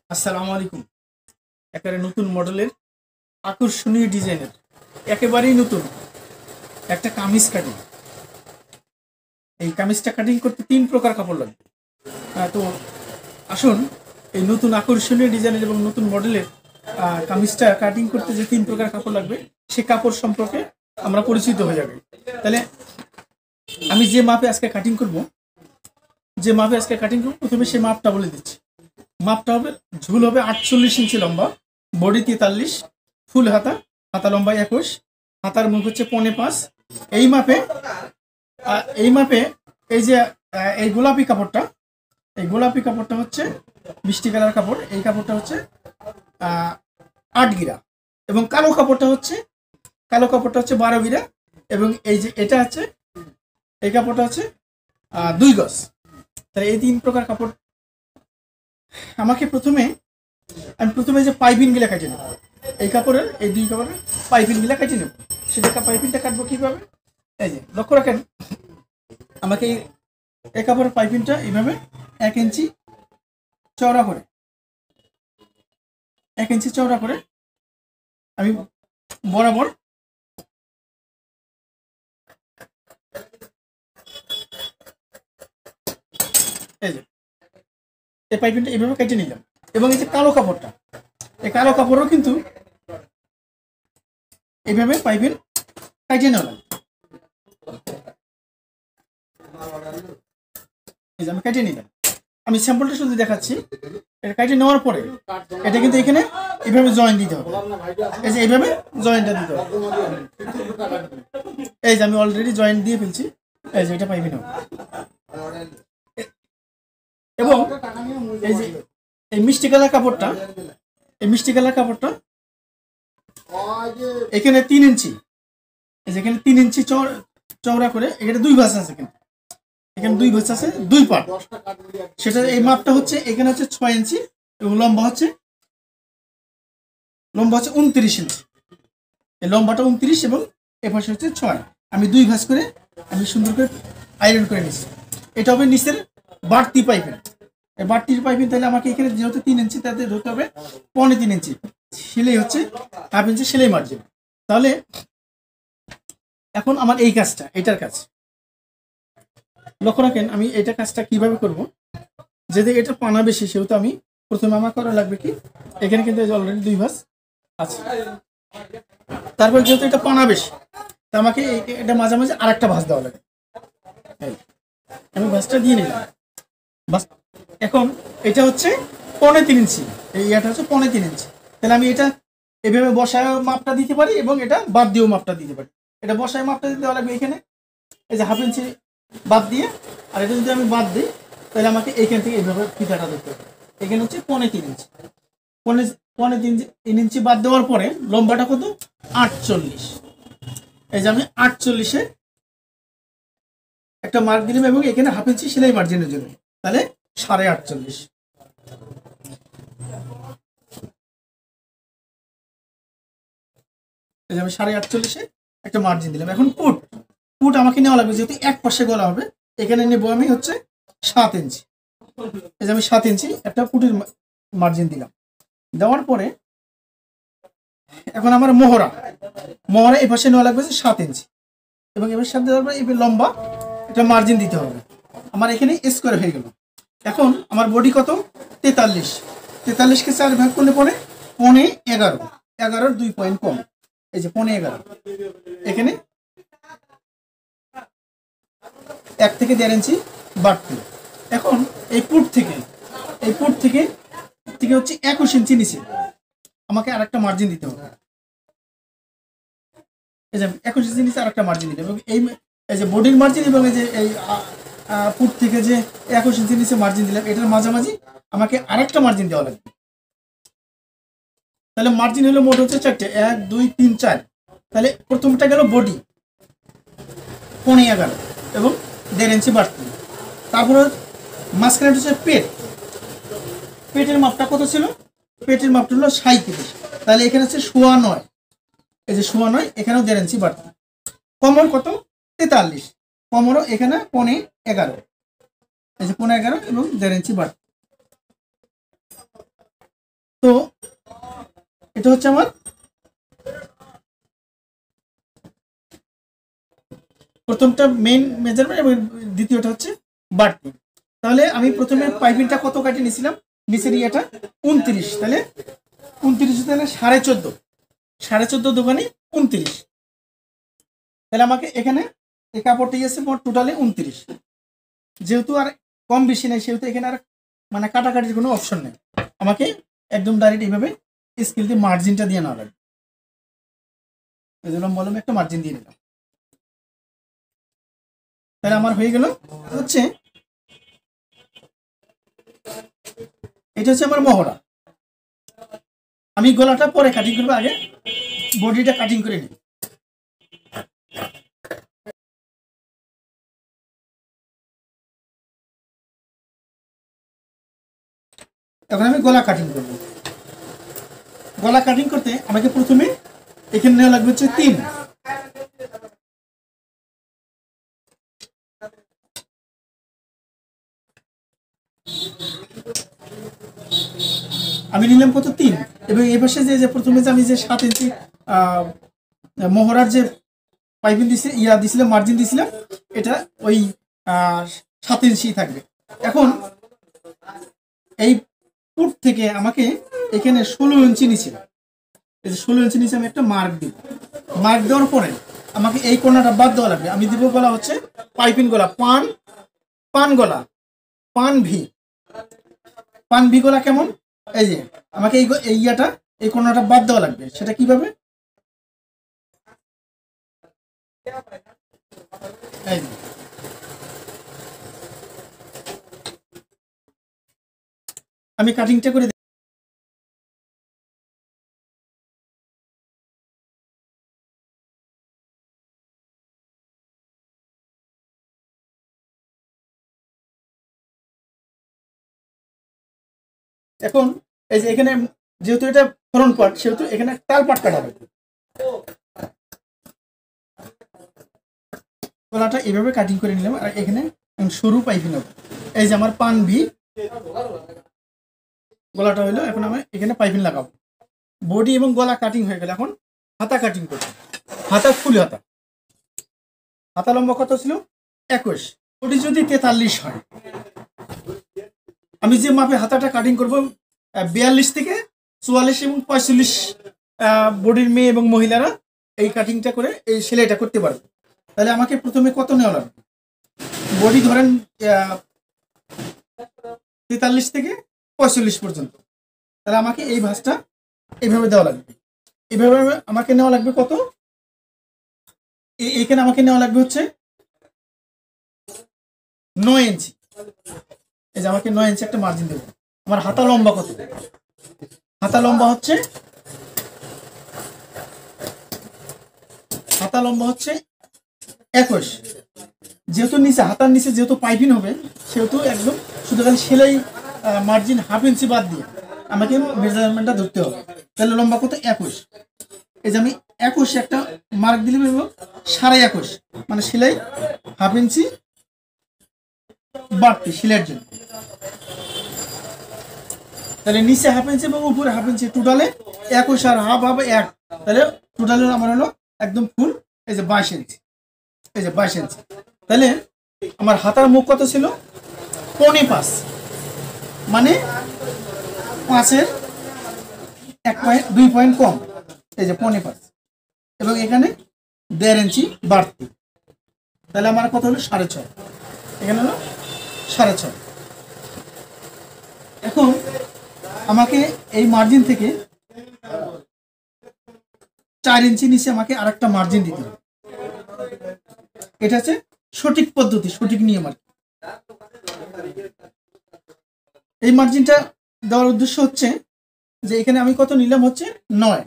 আসসালামু আলাইকুম। একেবারে নতুন মডেলের আকর্ষণীয় ডিজাইনের একেবারেই নতুন একটা কামিজ কাটিং। এই কামিজটা কাটিং করতে ৩ প্রকার কাপড় লাগবে। তো আসুন, এই নতুন আকর্ষণীয় ডিজাইনের এবং নতুন মডেলের কামিজটা কাটিং করতে যে ৩ প্রকার কাপড় লাগবে সে কাপড় সম্পর্কে আমরা পরিচিত হয়ে যাবে। তাহলে আমি যে মাপে আজকে কাটিং করবো প্রথমে সে মাপটা বলে দিচ্ছি। মাপটা হবে, ঝুল হবে 48 ইঞ্চি লম্বা, বডি 43, ফুল হাতা, হাতা লম্বা 21, হাতার মুখ হচ্ছে 5.5। এই মাপে এই মাপে এই যে এই গোলাপি কাপড়টা হচ্ছে মিষ্টি কালার কাপড়। এই কাপড়টা হচ্ছে 8 গিরা এবং কালো কাপড়টা হচ্ছে 12 গিরা এবং এই যে এটা হচ্ছে এই কাপড়টা হচ্ছে 2 গজ। তাহলে এই 3 প্রকার কাপড় আমি প্রথমে যে পাইপিং গুলা কেটে নেব। এই কাপড়ের এই 2 কাপড়ের পাইপিং গুলা কেটে নেব। সেটা পাইপিংটা কাটবো কিভাবে? এই যে লক্ষ্য রাখেন, আমাকে এই কাপড়ের পাইপিংটা এইভাবে 1 ইঞ্চি চওড়া করে আমি বরাবর এই যে এই পাইপিংটা এইভাবে কেটে নিলাম। এবং এই যে কালো কাপড়ও কিন্তু এইভাবে পাইপিং কেটে নেওয়া লাগে। এই যে আমি কেটে নিলাম, আমি স্যাম্পলটা শুধু দেখাচ্ছি। এটা কেটে নেওয়ার পরে এটা কিন্তু এখানে এইভাবে জয়েন দিতে হবে। এই যে এইভাবে জয়েন্টটা দিতে হবে। এই যে আমি অলরেডি জয়েন্ট দিয়ে ফেলছি। এই যে এটা পাইপিং হবে। এবং এই যে এই মিষ্টি কালার কাপড়টা এখানে 3 ইঞ্চি, এই যে এখানে 3 ইঞ্চি চওড়া করে এখানে 2 ভাঁজ আছে। এখানে 2 ভাঁজ আছে, 2 পার্ট। সেটা এই মাপটা হচ্ছে এখানে হচ্ছে 6 ইঞ্চি এবং লম্বা হচ্ছে 29 ইঞ্চি। এই লম্বাটা 29 এবং এ পাশে হচ্ছে 6। আমি 2 ভাঁজ করে আমি সুন্দর করে আয়রন করে নিচ্ছি। এটা হবে নিচের বাড়তি পাইপিং। এই বাড়তির পাইপিং তাহলে আমাকে এখানে যেহেতু 3 ইঞ্চি তাতে ধরতে হবে 3.25 ইঞ্চি। সেলাই হচ্ছে 1/2 ইঞ্চি সেলাই মার্জিন। তাহলে এখন আমার এই কাজটা, এটার কাজ লক্ষ্য রাখেন। আমি এটা কাজটা কিভাবে করব, যদি এটা পানা বেশি সেহেতু আমি প্রথমে আমার করা লাগবে কি, এখানে কিন্তু অলরেডি 2 ভাঁজ আছে। তারপর যেহেতু এটা পানা বেশি তা আমাকে এটা মাঝামাঝি আরেকটা ভাঁজ দেওয়া লাগে। আমি ভাঁজটা দিয়ে নিলাম। এখন এটা হচ্ছে 3.25 ইঞ্চি, এই ইয়াটা হচ্ছে 3.25 ইঞ্চি। তাহলে আমি এটা এভাবে বসায় মাপটা দিতে পারি এবং এটা বাদ দিয়েও মাপটা দিতে পারি। এটা বসায় মাপটা দিতে দেওয়া লাগবে এখানে, এই যে 1/2 ইঞ্চি বাদ দিয়ে। আর এটা যদি আমি বাদ দিই তাহলে আমাকে এইখান থেকে এইভাবে ফিতাটা দিতে হবে। এখানে হচ্ছে 3.25 ইঞ্চি, 3.25 ইঞ্চি বাদ দেওয়ার পরে লম্বাটা কত? 48। এই যে আমি 48-এ একটা মার্ক দিলাম এবং এখানে 1/2 ইঞ্চি সেলাই মার্জিনের জন্য, তাহলে 48.5। এই যে আমি 48.5-এ একটা মার্জিন দিলাম। এখন পুট আমাকে নেওয়া লাগবে, যেহেতু এক পাশে গলা হবে। এখানে নেবো আমি হচ্ছে 7 ইঞ্চি। এই যে আমি 7 ইঞ্চি একটা পুটের মার্জিন দিলাম। দেওয়ার পরে এখন আমার মোহরা এই পাশে নেওয়া লাগবে 7 ইঞ্চি এবং এবার সাথে দেওয়ার পরে এবার লম্বা একটা মার্জিন দিতে হবে। আমার এখানে স্কোয়ার হয়ে গেল। এখন আমার বডি কত? 43কে 4 ভাগ করলে পরে 11.5, 11-র 2 পয়েন্ট কম। এই যে 11.5, এখানে 1 থেকে 1.5 ইঞ্চি বাড়তি। এখন এই পুট থেকে হচ্ছে 21 ইঞ্চি নিচে আমাকে আরেকটা মার্জিন দিতে হবে। এই যে 21 ইঞ্চি নিচে আরেকটা মার্জিন দিতে হবে এবং এই যে বডির মার্জিন এবং এই যে এই পুট থেকে যে 21 ইঞ্চি নিচে মার্জিন দিলাম, এটার মাঝামাঝি আমাকে আরেকটা মার্জিন দেওয়া লাগবে। তাহলে মার্জিন হলো মোট হচ্ছে 4টে, 1 2 3 4। তাহলে প্রথমটা গেল বডি 11.5 এবং 1.5 ইঞ্চি বাড়তি। তারপরে মাঝখানে হচ্ছে পেটের মাপটা কত ছিল? পেটের মাপটা হলো 37। তাহলে এখানে হচ্ছে 9.25। এই যে 9.25, এখানেও 1.5 ইঞ্চি বাড়তি। কোমর কত? 43। কোমরও এখানে 11.5, এই যে 11.5 এবং 1.5 ইঞ্চি বাড়তি। তো এটা হচ্ছে আমার প্রথমটা মেইন মেজারমেন্ট এবং দ্বিতীয়টা হচ্ছে বাড়তি। তাহলে আমি প্রথমে পাইপিংটা কত কাটে নিয়েছিলাম, নিচের ইয়েটা 29, তাহলে 29 তাহলে 14.5, 14.5 দোকানে 29, তাহলে আমাকে এখানে এই কাপড়টি আছে মোট টোটালে 29। যেহেতু আর কম বেশি নেই সেহেতু এখানে আর মানে কাটাকাটির কোনো অপশন নেই, আমাকে একদম ডাইরেক্ট এইভাবে স্কেল দিয়ে মার্জিনটা দিয়ে নেওয়া লাগবে। এই জন্য বললাম একটা মার্জিন দিয়ে নিলাম, তাহলে আমার হয়ে গেল হচ্ছে এটা হচ্ছে আমার মহড়া। আমি গলাটা পরে কাটিং করবো, আগে বডিটা কাটিং করে নিই। এখন আমি গলা কাটিং করব। গলা কাটিং করতে আমাকে প্রথমে এখানে নেওয়া লাগবে হচ্ছে 3, আমি নিলাম কত 3, এবং এই পাশে যে প্রথমে যে আমি যে 7 ইঞ্চি মোহরার যে পাইপিং দিছি দিছিলাম, মার্জিন দিছিলাম, এটা ওই 7 ইঞ্চি থাকবে। এখন এই ফুট থেকে আমাকে এখানে 16 ইঞ্চি নিচে, এই যে 16 ইঞ্চি নিচে আমি একটা মার্ক দিব। মার্ক দেওয়ার পরে আমাকে এই কোণাটা বাদ দেওয়া লাগবে। আমি দিব গলা হচ্ছে পাইপিং গলা, পান গলা, পান ভি গলা কেমন, এই যে আমাকে এই ইয়াটা এই কোণাটা বাদ দেওয়া লাগবে। সেটা কিভাবে, এই যে আমি কাটিংটা করে এখন এই যে এখানে যেহেতু এটা ফ্রন্ট পার্ট সেহেতু এখানে তাল পাট কাটা হবে। গলাটা এইভাবে কাটিং করে নিলাম, আর এখানে সরু পাইপিং হবে। এই যে আমার পান ভি গলাটা হইলো, এখন আমি এখানে পাইপিং লাগাবো। বডি এবং গলা কাটিং হয়ে গেলে এখন হাতা কাটিং করবো। হাতা ফুল হাতা, হাতা লম্বা কত ছিল 21, বডি যদি 43 হয়, আমি যে মাপে হাতাটা কাটিং করবো 42 থেকে 44 এবং 45 বডির মেয়ে এবং মহিলারা এই কাটিংটা করে এই সেলাইটা করতে পারবে। তাহলে আমাকে প্রথমে কত নেওয়া লাগবে, বডি ধরেন 43 থেকে 45 পর্যন্ত, তাহলে আমাকে এই ভাঁজটা এইভাবে দেওয়া লাগবে। এইভাবে আমাকে নেওয়া লাগবে কত, এইখানে আমাকে নেওয়া লাগবে হচ্ছে 9 ইঞ্চি। এই যে আমাকে 9 ইঞ্চি একটা মার্জিন দেবো। আমার হাতা লম্বা কত, হাতা লম্বা হচ্ছে 21। যেহেতু নিচে হাতার নিচে যেহেতু পাইপিং হবে সেহেতু একদম শুধু খালি সেলাই মার্জিন 1/2 ইঞ্চি বাদ দিয়ে আমাকে মেজারমেন্টটা ধরতে হবে। তাহলে লম্বা কত 21। এই যে আমি 21 একটা মার্ক দিলাম এবং 21.5 মানে সেলাই 1/2 ইঞ্চি বাড়তি সেলাইয়ের জন্য। তাহলে নিচে 1/2 ইঞ্চি এবং উপরে 1/2 ইঞ্চি, টোটালে 21 আর হাফ 1, তাহলে টোটালে আমার হলো একদম ফুল এই যে 22 ইঞ্চি, এই যে 22 ইঞ্চি। তাহলে আমার হাতার মুখ কত ছিল 5.25, মানে 5-এর 2 পয়েন্ট কম, এই যে 5.25, এবং এখানে 1.5 ইঞ্চি বাড়তি। তাহলে আমার কত হলো 6.5, এখানে হলো 6.5। এখন আমাকে এই মার্জিন থেকে 4 ইঞ্চি নিচে আমাকে আরেকটা মার্জিন দিতে হবে। এটা হচ্ছে সঠিক পদ্ধতি, সঠিক নিয়ম আর কি। এই মার্জিনটা দেওয়ার উদ্দেশ্য হচ্ছে যে এখানে আমি কত নিলাম হচ্ছে 9,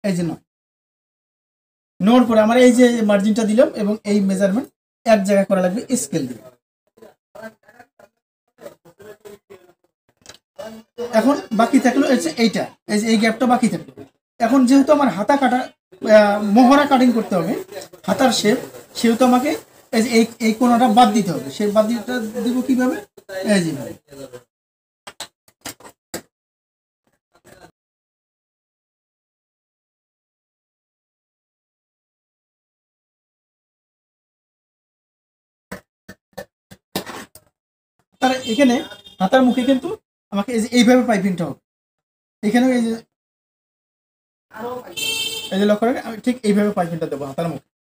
এই যে 9 নেওয়ার পরে আমার এই যে মার্জিনটা দিলাম এবং এই মেজারমেন্ট এক জায়গায় করা লাগবে স্কেল দিয়ে। এখন বাকি থাকলো এইটা, এই যে এই গ্যাপটা বাকি থাকলো। এখন যেহেতু আমার হাতা কাটা মোহরা কাটিং করতে হবে হাতার শেপ, সেহেতু আমাকে এই কোণাটা বাদ দিতে হবে। সেই বাদ দিতে দিব কিভাবে, এই যে এখানে হাতার মুখে কিন্তু আমাকে এইভাবে পাইপিংটা হবে। এখানেও এই যে লক্ষ্য রাখেন, আমি ঠিক এইভাবে পাইপিংটা দেবো হাতার মুখে।